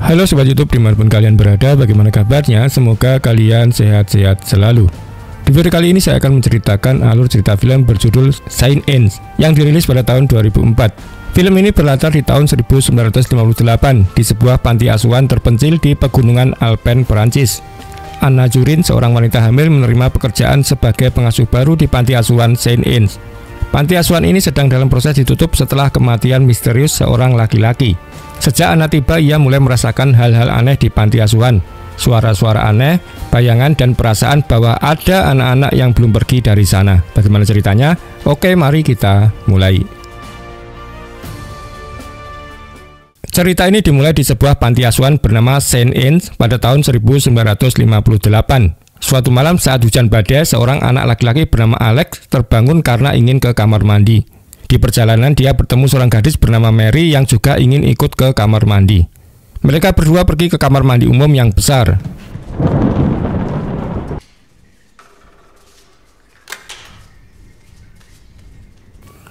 Halo Sobat YouTube dimanapun kalian berada, bagaimana kabarnya? Semoga kalian sehat-sehat selalu. Di video kali ini saya akan menceritakan alur cerita film berjudul Saint Anne yang dirilis pada tahun 2004. Film ini berlatar di tahun 1958 di sebuah panti asuhan terpencil di pegunungan Alpen, Perancis. Anna Jurin, seorang wanita hamil, menerima pekerjaan sebagai pengasuh baru di panti asuhan Saint Anne. Panti asuhan ini sedang dalam proses ditutup setelah kematian misterius seorang laki-laki. Sejak Anna tiba, ia mulai merasakan hal-hal aneh di panti asuhan. Suara-suara aneh, bayangan dan perasaan bahwa ada anak-anak yang belum pergi dari sana. Bagaimana ceritanya? Oke, mari kita mulai. Cerita ini dimulai di sebuah panti asuhan bernama Saint Anne pada tahun 1958. Suatu malam saat hujan badai, seorang anak laki-laki bernama Alex terbangun karena ingin ke kamar mandi. Di perjalanan dia bertemu seorang gadis bernama Mary yang juga ingin ikut ke kamar mandi. Mereka berdua pergi ke kamar mandi umum yang besar.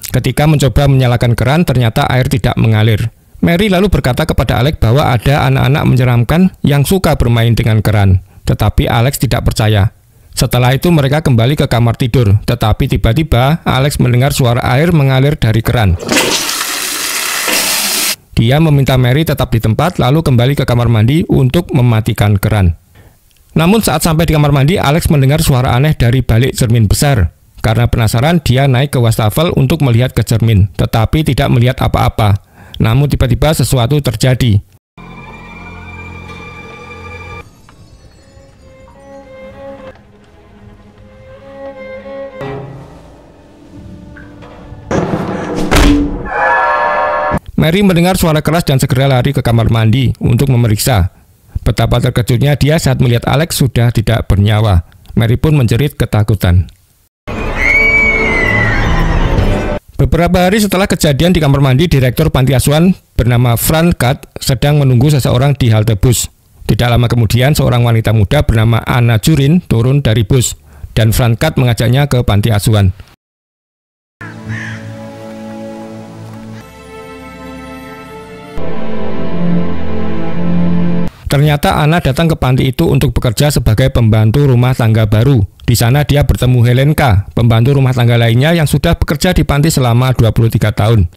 Ketika mencoba menyalakan keran, ternyata air tidak mengalir. Mary lalu berkata kepada Alex bahwa ada anak-anak menyeramkan yang suka bermain dengan keran. Tetapi Alex tidak percaya. Setelah itu mereka kembali ke kamar tidur, tetapi tiba-tiba Alex mendengar suara air mengalir dari keran. Dia meminta Mary tetap di tempat lalu kembali ke kamar mandi untuk mematikan keran. Namun saat sampai di kamar mandi, Alex mendengar suara aneh dari balik cermin besar. Karena penasaran, dia naik ke wastafel untuk melihat ke cermin, tetapi tidak melihat apa-apa. Namun tiba-tiba sesuatu terjadi. Mary mendengar suara keras dan segera lari ke kamar mandi untuk memeriksa. Betapa terkejutnya dia saat melihat Alex sudah tidak bernyawa. Mary pun menjerit ketakutan. Beberapa hari setelah kejadian di kamar mandi, direktur panti asuhan bernama Frank Kat sedang menunggu seseorang di halte bus. Tidak lama kemudian, seorang wanita muda bernama Anna Jurin turun dari bus, dan Frank Kat mengajaknya ke panti asuhan. Ternyata Anna datang ke panti itu untuk bekerja sebagai pembantu rumah tangga baru. Di sana dia bertemu Helenka, pembantu rumah tangga lainnya yang sudah bekerja di panti selama 23 tahun.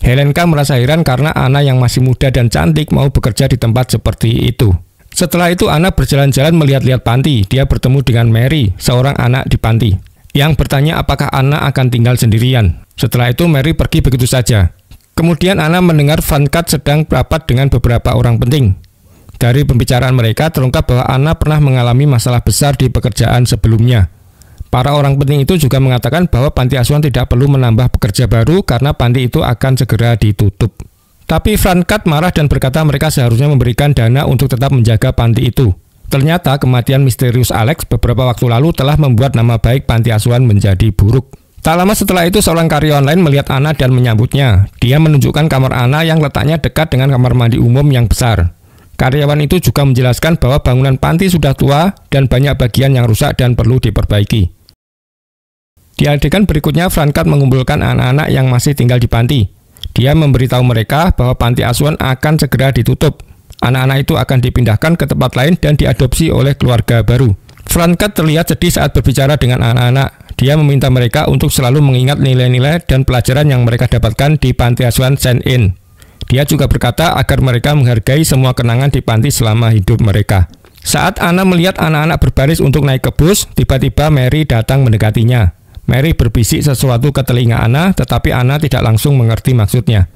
Helenka merasa heran karena Anna yang masih muda dan cantik mau bekerja di tempat seperti itu. Setelah itu Anna berjalan-jalan melihat-lihat panti. Dia bertemu dengan Mary, seorang anak di panti, yang bertanya apakah Anna akan tinggal sendirian. Setelah itu Mary pergi begitu saja. Kemudian Anna mendengar Frank Kat sedang rapat dengan beberapa orang penting. Dari pembicaraan mereka terungkap bahwa Anna pernah mengalami masalah besar di pekerjaan sebelumnya. Para orang penting itu juga mengatakan bahwa panti asuhan tidak perlu menambah pekerja baru karena panti itu akan segera ditutup. Tapi Frank Kat marah dan berkata mereka seharusnya memberikan dana untuk tetap menjaga panti itu. Ternyata kematian misterius Alex beberapa waktu lalu telah membuat nama baik panti asuhan menjadi buruk. Tak lama setelah itu seorang karyawan lain melihat Anna dan menyambutnya. Dia menunjukkan kamar Anna yang letaknya dekat dengan kamar mandi umum yang besar. Karyawan itu juga menjelaskan bahwa bangunan panti sudah tua dan banyak bagian yang rusak dan perlu diperbaiki. Di adegan berikutnya, Frank Kat mengumpulkan anak-anak yang masih tinggal di panti. Dia memberitahu mereka bahwa panti asuhan akan segera ditutup. Anak-anak itu akan dipindahkan ke tempat lain dan diadopsi oleh keluarga baru. Frank Kat terlihat sedih saat berbicara dengan anak-anak. Dia meminta mereka untuk selalu mengingat nilai-nilai dan pelajaran yang mereka dapatkan di panti asuhan Saint Anne. Dia juga berkata agar mereka menghargai semua kenangan di panti selama hidup mereka. Saat Anna melihat anak-anak berbaris untuk naik ke bus, tiba-tiba Mary datang mendekatinya. Mary berbisik sesuatu ke telinga Anna, tetapi Anna tidak langsung mengerti maksudnya.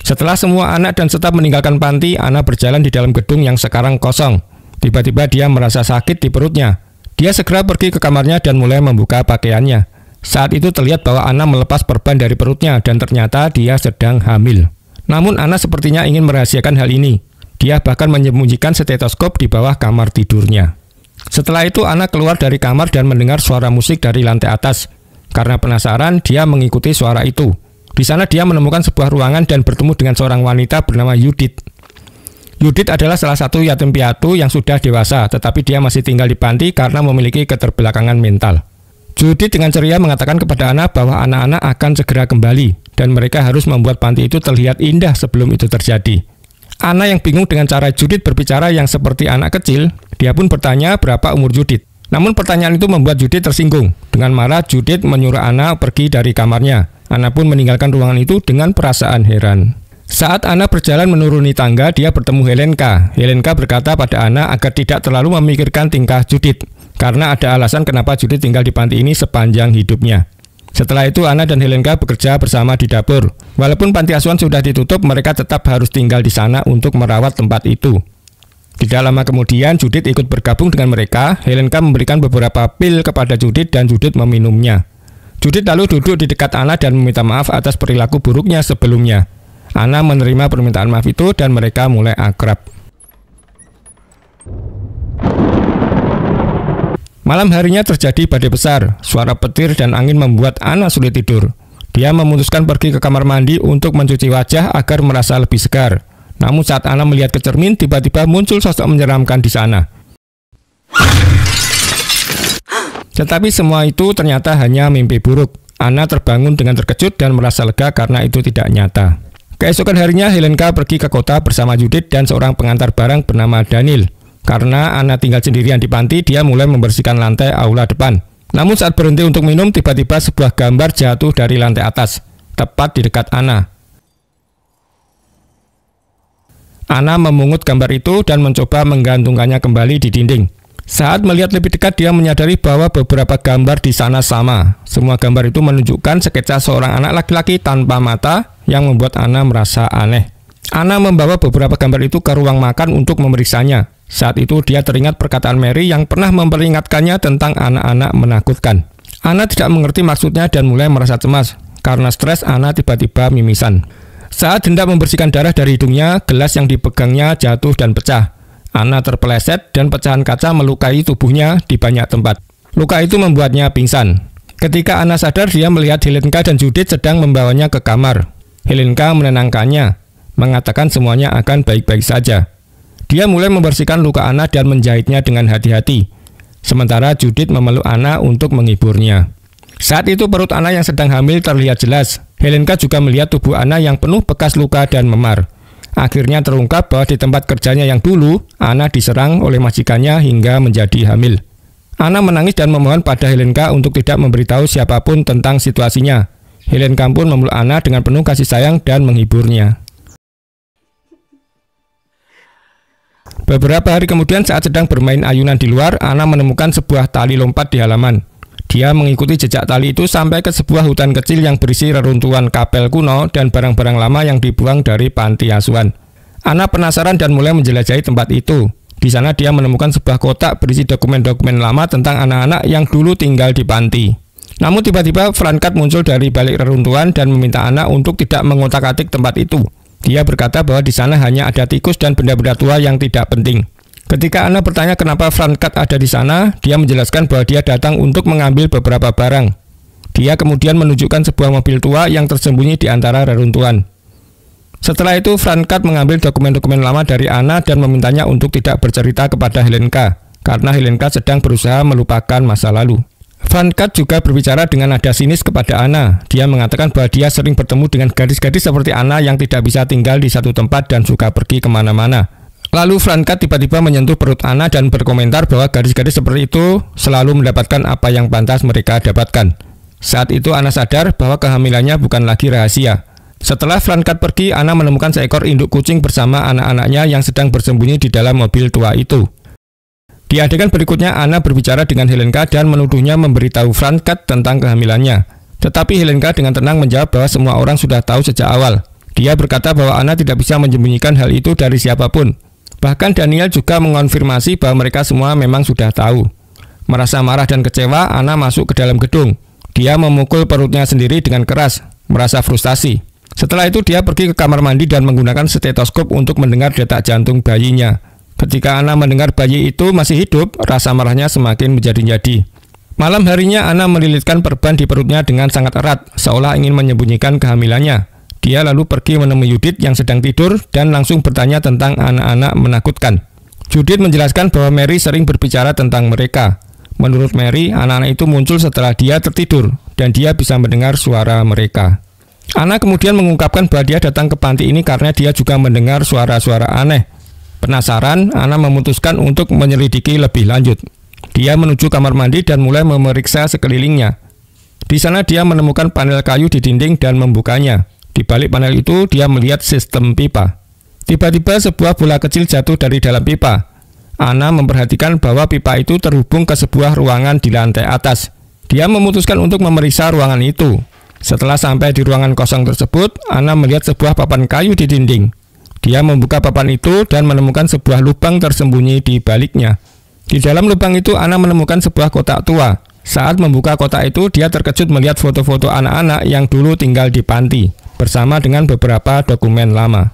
Setelah semua anak dan staf meninggalkan panti, Anna berjalan di dalam gedung yang sekarang kosong. Tiba-tiba dia merasa sakit di perutnya. Dia segera pergi ke kamarnya dan mulai membuka pakaiannya. Saat itu terlihat bahwa Anna melepas perban dari perutnya dan ternyata dia sedang hamil. Namun Anna sepertinya ingin merahasiakan hal ini. Dia bahkan menyembunyikan stetoskop di bawah kamar tidurnya. Setelah itu Anna keluar dari kamar dan mendengar suara musik dari lantai atas. Karena penasaran, dia mengikuti suara itu. Di sana dia menemukan sebuah ruangan dan bertemu dengan seorang wanita bernama Judith. Judith adalah salah satu yatim piatu yang sudah dewasa, tetapi dia masih tinggal di panti karena memiliki keterbelakangan mental. Judith dengan ceria mengatakan kepada Anna bahwa anak-anak akan segera kembali dan mereka harus membuat panti itu terlihat indah sebelum itu terjadi. Anna yang bingung dengan cara Judith berbicara yang seperti anak kecil, dia pun bertanya berapa umur Judith. Namun pertanyaan itu membuat Judith tersinggung. Dengan marah, Judith menyuruh Anna pergi dari kamarnya. Anna pun meninggalkan ruangan itu dengan perasaan heran. Saat Anna berjalan menuruni tangga, dia bertemu Helenka. Helenka berkata pada Anna agar tidak terlalu memikirkan tingkah Judith, karena ada alasan kenapa Judith tinggal di panti ini sepanjang hidupnya. Setelah itu, Anna dan Helenka bekerja bersama di dapur. Walaupun panti asuhan sudah ditutup, mereka tetap harus tinggal di sana untuk merawat tempat itu. Tidak lama kemudian, Judith ikut bergabung dengan mereka. Helenka memberikan beberapa pil kepada Judith dan Judith meminumnya. Judith lalu duduk di dekat Anna dan meminta maaf atas perilaku buruknya sebelumnya. Anna menerima permintaan maaf itu dan mereka mulai akrab. Malam harinya terjadi badai besar. Suara petir dan angin membuat Anna sulit tidur. Dia memutuskan pergi ke kamar mandi untuk mencuci wajah agar merasa lebih segar. Namun saat Anna melihat ke cermin, tiba-tiba muncul sosok menyeramkan di sana. Tetapi semua itu ternyata hanya mimpi buruk. Anna terbangun dengan terkejut dan merasa lega karena itu tidak nyata. Keesokan harinya, Helenka pergi ke kota bersama Judith dan seorang pengantar barang bernama Daniel. Karena Anna tinggal sendirian di panti, dia mulai membersihkan lantai aula depan. Namun saat berhenti untuk minum, tiba-tiba sebuah gambar jatuh dari lantai atas, tepat di dekat Anna. Anna memungut gambar itu dan mencoba menggantungkannya kembali di dinding. Saat melihat lebih dekat, dia menyadari bahwa beberapa gambar di sana sama. Semua gambar itu menunjukkan sketsa seorang anak laki-laki tanpa mata yang membuat Anna merasa aneh. Anna membawa beberapa gambar itu ke ruang makan untuk memeriksanya. Saat itu dia teringat perkataan Mary yang pernah memperingatkannya tentang anak-anak menakutkan. Anna tidak mengerti maksudnya dan mulai merasa cemas. Karena stres, Anna tiba-tiba mimisan. Saat hendak membersihkan darah dari hidungnya, gelas yang dipegangnya jatuh dan pecah. Anna terpeleset dan pecahan kaca melukai tubuhnya di banyak tempat. Luka itu membuatnya pingsan. Ketika Anna sadar, dia melihat Helenka dan Judith sedang membawanya ke kamar. Helenka menenangkannya, mengatakan semuanya akan baik-baik saja. Dia mulai membersihkan luka Anna dan menjahitnya dengan hati-hati. Sementara Judith memeluk Anna untuk menghiburnya. Saat itu perut Anna yang sedang hamil terlihat jelas. Helenka juga melihat tubuh Anna yang penuh bekas luka dan memar. Akhirnya terungkap bahwa di tempat kerjanya yang dulu, Anna diserang oleh majikannya hingga menjadi hamil. Anna menangis dan memohon pada Helenka untuk tidak memberitahu siapapun tentang situasinya. Helenka pun memeluk Anna dengan penuh kasih sayang dan menghiburnya. Beberapa hari kemudian saat sedang bermain ayunan di luar, Anna menemukan sebuah tali lompat di halaman. Dia mengikuti jejak tali itu sampai ke sebuah hutan kecil yang berisi reruntuhan kapel kuno dan barang-barang lama yang dibuang dari panti asuhan. Anna penasaran dan mulai menjelajahi tempat itu. Di sana dia menemukan sebuah kotak berisi dokumen-dokumen lama tentang anak-anak yang dulu tinggal di panti. Namun tiba-tiba Frankat muncul dari balik reruntuhan dan meminta Anna untuk tidak mengotak-atik tempat itu. Dia berkata bahwa di sana hanya ada tikus dan benda-benda tua yang tidak penting. Ketika Anna bertanya kenapa Frankat ada di sana, dia menjelaskan bahwa dia datang untuk mengambil beberapa barang. Dia kemudian menunjukkan sebuah mobil tua yang tersembunyi di antara reruntuhan. Setelah itu, Frankat mengambil dokumen-dokumen lama dari Anna dan memintanya untuk tidak bercerita kepada Helenka, karena Helenka sedang berusaha melupakan masa lalu. Frankat juga berbicara dengan nada sinis kepada Anna. Dia mengatakan bahwa dia sering bertemu dengan gadis-gadis seperti Anna yang tidak bisa tinggal di satu tempat dan suka pergi kemana-mana. Lalu Frankat tiba-tiba menyentuh perut Anna dan berkomentar bahwa gadis-gadis seperti itu selalu mendapatkan apa yang pantas mereka dapatkan. Saat itu Anna sadar bahwa kehamilannya bukan lagi rahasia. Setelah Frankat pergi, Anna menemukan seekor induk kucing bersama anak-anaknya yang sedang bersembunyi di dalam mobil tua itu. Di adegan berikutnya, Anna berbicara dengan Helenka dan menuduhnya memberitahu Frankat tentang kehamilannya. Tetapi Helenka dengan tenang menjawab bahwa semua orang sudah tahu sejak awal. Dia berkata bahwa Anna tidak bisa menyembunyikan hal itu dari siapapun. Bahkan Daniel juga mengonfirmasi bahwa mereka semua memang sudah tahu. Merasa marah dan kecewa, Anna masuk ke dalam gedung. Dia memukul perutnya sendiri dengan keras, merasa frustasi. Setelah itu dia pergi ke kamar mandi dan menggunakan stetoskop untuk mendengar detak jantung bayinya. Ketika Anna mendengar bayi itu masih hidup, rasa marahnya semakin menjadi-jadi. Malam harinya Anna melilitkan perban di perutnya dengan sangat erat, seolah ingin menyembunyikan kehamilannya. Dia lalu pergi menemui Judith yang sedang tidur dan langsung bertanya tentang anak-anak menakutkan. Judith menjelaskan bahwa Mary sering berbicara tentang mereka. Menurut Mary, anak-anak itu muncul setelah dia tertidur dan dia bisa mendengar suara mereka. Anna kemudian mengungkapkan bahwa dia datang ke panti ini karena dia juga mendengar suara-suara aneh. Penasaran, Anna memutuskan untuk menyelidiki lebih lanjut. Dia menuju kamar mandi dan mulai memeriksa sekelilingnya. Di sana dia menemukan panel kayu di dinding dan membukanya. Di balik panel itu, dia melihat sistem pipa. Tiba-tiba sebuah bola kecil jatuh dari dalam pipa. Anna memperhatikan bahwa pipa itu terhubung ke sebuah ruangan di lantai atas. Dia memutuskan untuk memeriksa ruangan itu. Setelah sampai di ruangan kosong tersebut, Anna melihat sebuah papan kayu di dinding. Dia membuka papan itu dan menemukan sebuah lubang tersembunyi di baliknya. Di dalam lubang itu, Anna menemukan sebuah kotak tua. Saat membuka kotak itu, dia terkejut melihat foto-foto anak-anak yang dulu tinggal di panti, bersama dengan beberapa dokumen lama.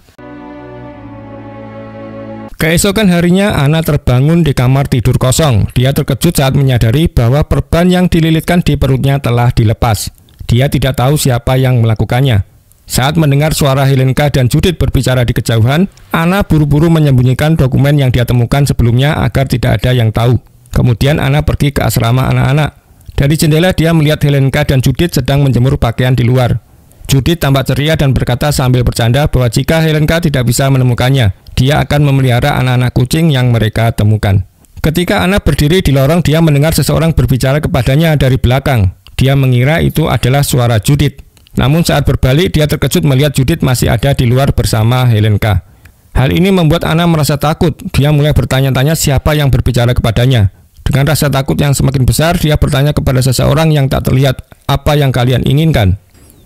Keesokan harinya, Anna terbangun di kamar tidur kosong. Dia terkejut saat menyadari bahwa perban yang dililitkan di perutnya telah dilepas. Dia tidak tahu siapa yang melakukannya. Saat mendengar suara Helenka dan Judith berbicara di kejauhan, Anna buru-buru menyembunyikan dokumen yang dia temukan sebelumnya agar tidak ada yang tahu. Kemudian Anna pergi ke asrama anak-anak. Dari jendela dia melihat Helenka dan Judith sedang menjemur pakaian di luar. Judith tampak ceria dan berkata sambil bercanda bahwa jika Helenka tidak bisa menemukannya, dia akan memelihara anak-anak kucing yang mereka temukan. Ketika Anna berdiri di lorong, dia mendengar seseorang berbicara kepadanya dari belakang. Dia mengira itu adalah suara Judith. Namun saat berbalik, dia terkejut melihat Judith masih ada di luar bersama Helenka. Hal ini membuat Anna merasa takut. Dia mulai bertanya-tanya siapa yang berbicara kepadanya. Dengan rasa takut yang semakin besar, dia bertanya kepada seseorang yang tak terlihat, "Apa yang kalian inginkan?"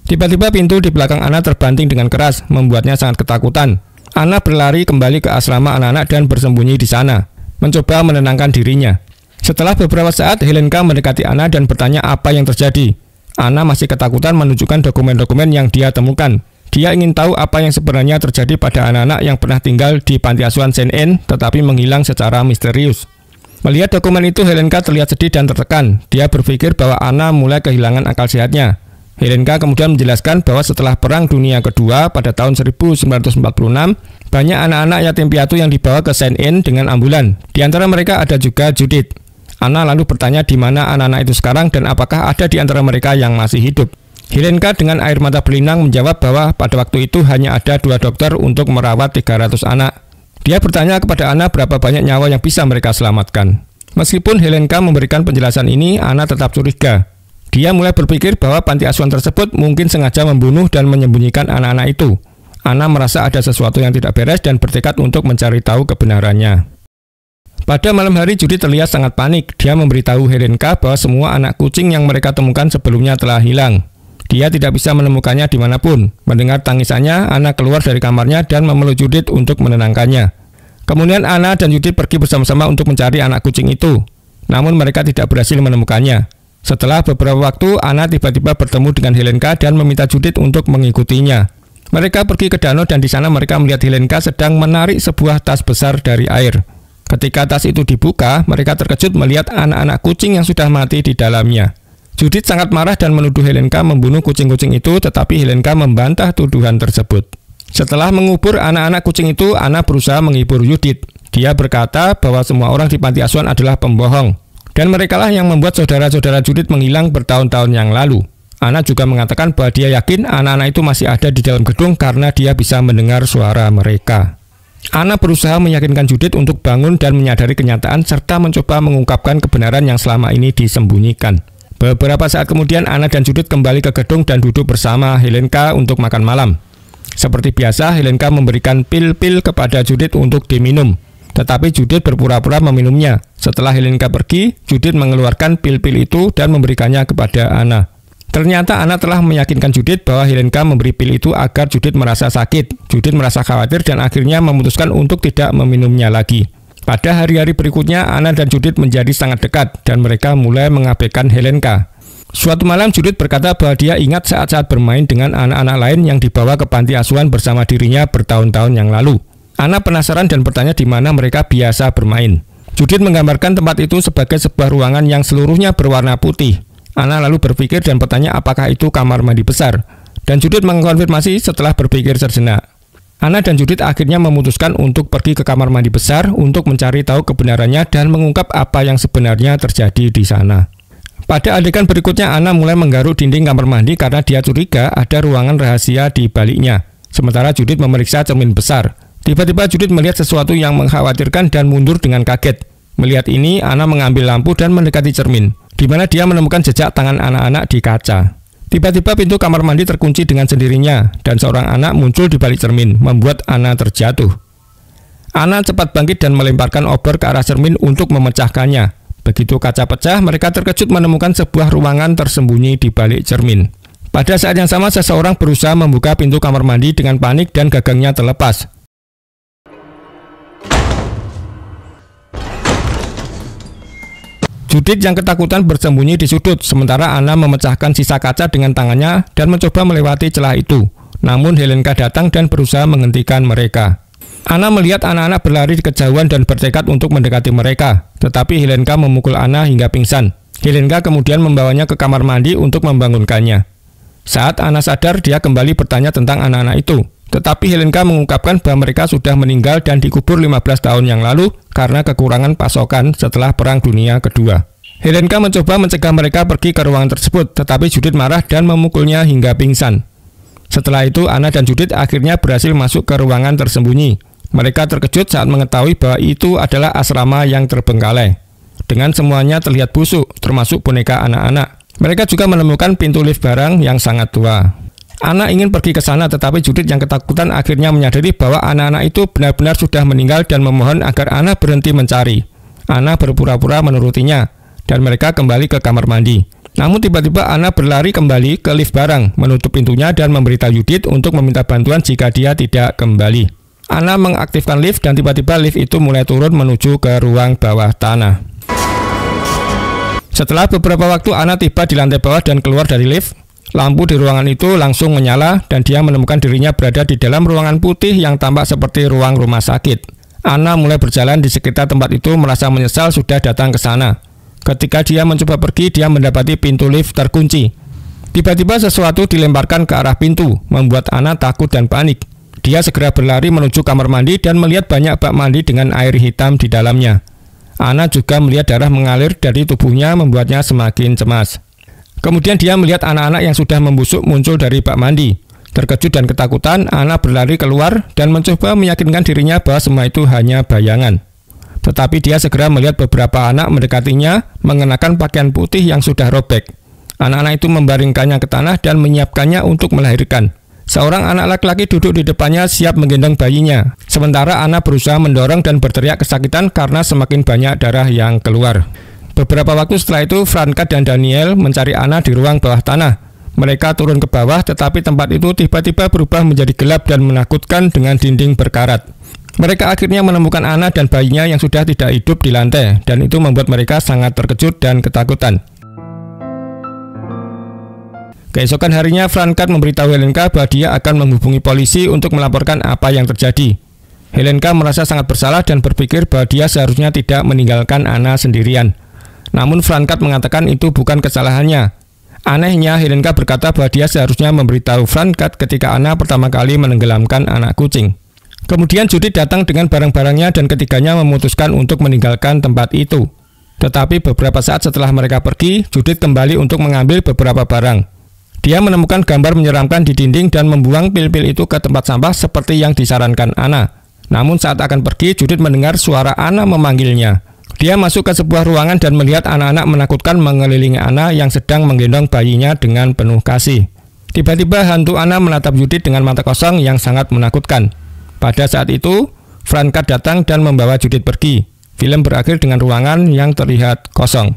Tiba-tiba pintu di belakang Anna terbanting dengan keras, membuatnya sangat ketakutan. Anna berlari kembali ke asrama anak-anak dan bersembunyi di sana, mencoba menenangkan dirinya. Setelah beberapa saat, Helenka mendekati Anna dan bertanya apa yang terjadi. Anna masih ketakutan menunjukkan dokumen-dokumen yang dia temukan. Dia ingin tahu apa yang sebenarnya terjadi pada anak-anak yang pernah tinggal di panti asuhan Saint Anne tetapi menghilang secara misterius. Melihat dokumen itu, Helenka terlihat sedih dan tertekan. Dia berpikir bahwa Anna mulai kehilangan akal sehatnya. Helenka kemudian menjelaskan bahwa setelah Perang Dunia Kedua pada tahun 1946, banyak anak-anak yatim piatu yang dibawa ke Saint Anne dengan ambulan. Di antara mereka ada juga Judith. Anna lalu bertanya di mana anak-anak itu sekarang dan apakah ada di antara mereka yang masih hidup. Helenka dengan air mata berlinang menjawab bahwa pada waktu itu hanya ada 2 dokter untuk merawat 300 anak. Dia bertanya kepada Anna berapa banyak nyawa yang bisa mereka selamatkan. Meskipun Helenka memberikan penjelasan ini, Anna tetap curiga. Dia mulai berpikir bahwa panti asuhan tersebut mungkin sengaja membunuh dan menyembunyikan anak-anak itu. Anna merasa ada sesuatu yang tidak beres dan bertekad untuk mencari tahu kebenarannya. Pada malam hari, Judith terlihat sangat panik. Dia memberitahu Helenka bahwa semua anak kucing yang mereka temukan sebelumnya telah hilang. Dia tidak bisa menemukannya dimanapun. Mendengar tangisannya, Anna keluar dari kamarnya dan memeluk Judith untuk menenangkannya. Kemudian Anna dan Judith pergi bersama-sama untuk mencari anak kucing itu. Namun mereka tidak berhasil menemukannya. Setelah beberapa waktu, Anna tiba-tiba bertemu dengan Helenka dan meminta Judith untuk mengikutinya. Mereka pergi ke danau dan di sana mereka melihat Helenka sedang menarik sebuah tas besar dari air. Ketika tas itu dibuka, mereka terkejut melihat anak-anak kucing yang sudah mati di dalamnya. Judith sangat marah dan menuduh Helenka membunuh kucing-kucing itu, tetapi Helenka membantah tuduhan tersebut. Setelah mengubur anak-anak kucing itu, Anna berusaha menghibur Judith. Dia berkata bahwa semua orang di panti asuhan adalah pembohong. Dan merekalah yang membuat saudara-saudara Judith menghilang bertahun-tahun yang lalu. Anna juga mengatakan bahwa dia yakin anak-anak itu masih ada di dalam gedung karena dia bisa mendengar suara mereka. Anna berusaha meyakinkan Judith untuk bangun dan menyadari kenyataan serta mencoba mengungkapkan kebenaran yang selama ini disembunyikan. Beberapa saat kemudian, Anna dan Judith kembali ke gedung dan duduk bersama Helenka untuk makan malam. Seperti biasa, Helenka memberikan pil-pil kepada Judith untuk diminum. Tetapi Judith berpura-pura meminumnya. Setelah Helenka pergi, Judith mengeluarkan pil-pil itu dan memberikannya kepada Anna. Ternyata Anna telah meyakinkan Judith bahwa Helenka memberi pil itu agar Judith merasa sakit. Judith merasa khawatir dan akhirnya memutuskan untuk tidak meminumnya lagi. Pada hari-hari berikutnya, Anna dan Judith menjadi sangat dekat dan mereka mulai mengabaikan Helenka. Suatu malam Judith berkata bahwa dia ingat saat-saat bermain dengan anak-anak lain yang dibawa ke panti asuhan bersama dirinya bertahun-tahun yang lalu. Anna penasaran dan bertanya di mana mereka biasa bermain. Judith menggambarkan tempat itu sebagai sebuah ruangan yang seluruhnya berwarna putih. Anna lalu berpikir dan bertanya apakah itu kamar mandi besar. Dan Judith mengkonfirmasi setelah berpikir sejenak. Ana dan Judith akhirnya memutuskan untuk pergi ke kamar mandi besar untuk mencari tahu kebenarannya dan mengungkap apa yang sebenarnya terjadi di sana. Pada adegan berikutnya, Ana mulai menggaruk dinding kamar mandi karena dia curiga ada ruangan rahasia di baliknya. Sementara Judith memeriksa cermin besar. Tiba-tiba Judith melihat sesuatu yang mengkhawatirkan dan mundur dengan kaget. Melihat ini, Ana mengambil lampu dan mendekati cermin, di mana dia menemukan jejak tangan anak-anak di kaca. Tiba-tiba pintu kamar mandi terkunci dengan sendirinya, dan seorang anak muncul di balik cermin, membuat Ana terjatuh. Ana cepat bangkit dan melemparkan obor ke arah cermin untuk memecahkannya. Begitu kaca pecah, mereka terkejut menemukan sebuah ruangan tersembunyi di balik cermin. Pada saat yang sama, seseorang berusaha membuka pintu kamar mandi dengan panik dan gagangnya terlepas. Judith yang ketakutan bersembunyi di sudut, sementara Ana memecahkan sisa kaca dengan tangannya dan mencoba melewati celah itu. Namun Helenka datang dan berusaha menghentikan mereka. Ana melihat anak-anak berlari di kejauhan dan bertekad untuk mendekati mereka, tetapi Helenka memukul Ana hingga pingsan. Helenka kemudian membawanya ke kamar mandi untuk membangunkannya. Saat Ana sadar, dia kembali bertanya tentang anak-anak itu. Tetapi Helenka mengungkapkan bahwa mereka sudah meninggal dan dikubur 15 tahun yang lalu karena kekurangan pasokan setelah Perang Dunia Kedua. Helenka mencoba mencegah mereka pergi ke ruangan tersebut, tetapi Judith marah dan memukulnya hingga pingsan. Setelah itu, Ana dan Judith akhirnya berhasil masuk ke ruangan tersembunyi. Mereka terkejut saat mengetahui bahwa itu adalah asrama yang terbengkalai. Dengan semuanya terlihat busuk, termasuk boneka anak-anak. Mereka juga menemukan pintu lift barang yang sangat tua. Ana ingin pergi ke sana, tetapi Judith yang ketakutan akhirnya menyadari bahwa anak-anak itu benar-benar sudah meninggal dan memohon agar Ana berhenti mencari. Ana berpura-pura menurutinya, dan mereka kembali ke kamar mandi. Namun tiba-tiba Ana berlari kembali ke lift barang, menutup pintunya dan memberitahu Judith untuk meminta bantuan jika dia tidak kembali. Ana mengaktifkan lift dan tiba-tiba lift itu mulai turun menuju ke ruang bawah tanah. Setelah beberapa waktu, Ana tiba di lantai bawah dan keluar dari lift. Lampu di ruangan itu langsung menyala dan dia menemukan dirinya berada di dalam ruangan putih yang tampak seperti ruang rumah sakit. Ana mulai berjalan di sekitar tempat itu merasa menyesal sudah datang ke sana. Ketika dia mencoba pergi, dia mendapati pintu lift terkunci. Tiba-tiba sesuatu dilemparkan ke arah pintu, membuat Ana takut dan panik. Dia segera berlari menuju kamar mandi dan melihat banyak bak mandi dengan air hitam di dalamnya. Ana juga melihat darah mengalir dari tubuhnya, membuatnya semakin cemas. Kemudian dia melihat anak-anak yang sudah membusuk muncul dari bak mandi. Terkejut dan ketakutan, Ana berlari keluar dan mencoba meyakinkan dirinya bahwa semua itu hanya bayangan. Tetapi dia segera melihat beberapa anak mendekatinya mengenakan pakaian putih yang sudah robek. Anak-anak itu membaringkannya ke tanah dan menyiapkannya untuk melahirkan. Seorang anak laki-laki duduk di depannya siap menggendong bayinya. Sementara Ana berusaha mendorong dan berteriak kesakitan karena semakin banyak darah yang keluar. Beberapa waktu setelah itu, Franka dan Daniel mencari Ana di ruang bawah tanah. Mereka turun ke bawah, tetapi tempat itu tiba-tiba berubah menjadi gelap dan menakutkan dengan dinding berkarat. Mereka akhirnya menemukan Ana dan bayinya yang sudah tidak hidup di lantai, dan itu membuat mereka sangat terkejut dan ketakutan. Keesokan harinya, Franka memberitahu Helenka bahwa dia akan menghubungi polisi untuk melaporkan apa yang terjadi. Helenka merasa sangat bersalah dan berpikir bahwa dia seharusnya tidak meninggalkan Ana sendirian. Namun Frankat mengatakan itu bukan kesalahannya. Anehnya, Helenka berkata bahwa dia seharusnya memberitahu Frankat ketika Ana pertama kali menenggelamkan anak kucing. Kemudian Judith datang dengan barang-barangnya dan ketiganya memutuskan untuk meninggalkan tempat itu. Tetapi beberapa saat setelah mereka pergi, Judith kembali untuk mengambil beberapa barang. Dia menemukan gambar menyeramkan di dinding dan membuang pil-pil itu ke tempat sampah seperti yang disarankan Ana. Namun saat akan pergi, Judith mendengar suara Ana memanggilnya. Dia masuk ke sebuah ruangan dan melihat anak-anak menakutkan mengelilingi Ana yang sedang menggendong bayinya dengan penuh kasih. Tiba-tiba hantu Ana menatap Judith dengan mata kosong yang sangat menakutkan. Pada saat itu, Franka datang dan membawa Judith pergi. Film berakhir dengan ruangan yang terlihat kosong.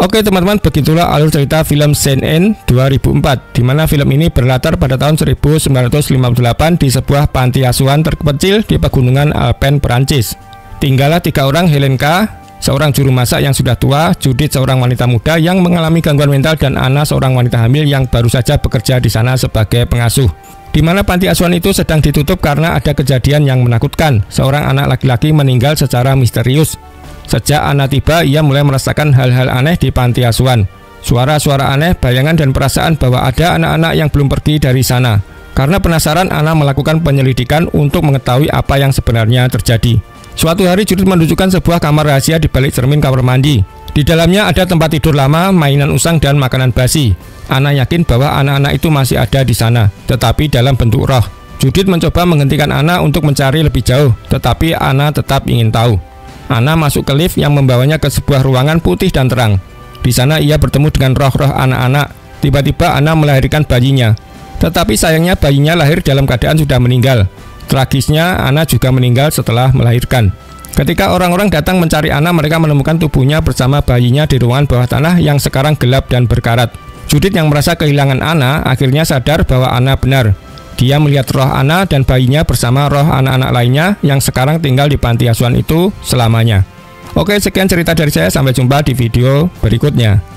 Oke teman-teman, begitulah alur cerita film CNN 2004, di mana film ini berlatar pada tahun 1958 di sebuah panti asuhan terkecil di pegunungan Alpen, Perancis. Tinggallah 3 orang, Helenka, seorang juru masak yang sudah tua, Judith seorang wanita muda yang mengalami gangguan mental, dan Ana seorang wanita hamil yang baru saja bekerja di sana sebagai pengasuh. Di mana panti asuhan itu sedang ditutup karena ada kejadian yang menakutkan. Seorang anak laki-laki meninggal secara misterius. Sejak Ana tiba, ia mulai merasakan hal-hal aneh di panti asuhan. Suara-suara aneh, bayangan dan perasaan bahwa ada anak-anak yang belum pergi dari sana. Karena penasaran, Ana melakukan penyelidikan untuk mengetahui apa yang sebenarnya terjadi. Suatu hari Judith menunjukkan sebuah kamar rahasia di balik cermin kamar mandi. Di dalamnya ada tempat tidur lama, mainan usang, dan makanan basi. Ana yakin bahwa anak-anak itu masih ada di sana, tetapi dalam bentuk roh. Judith mencoba menghentikan Ana untuk mencari lebih jauh, tetapi Ana tetap ingin tahu. Ana masuk ke lift yang membawanya ke sebuah ruangan putih dan terang. Di sana ia bertemu dengan roh-roh anak-anak. Tiba-tiba Ana melahirkan bayinya. Tetapi sayangnya bayinya lahir dalam keadaan sudah meninggal. Tragisnya, Ana juga meninggal setelah melahirkan. Ketika orang-orang datang mencari Ana, mereka menemukan tubuhnya bersama bayinya di ruangan bawah tanah yang sekarang gelap dan berkarat. Judith yang merasa kehilangan Ana akhirnya sadar bahwa Ana benar. Dia melihat roh Ana dan bayinya bersama roh anak-anak lainnya yang sekarang tinggal di panti asuhan itu selamanya. Oke, sekian cerita dari saya. Sampai jumpa di video berikutnya.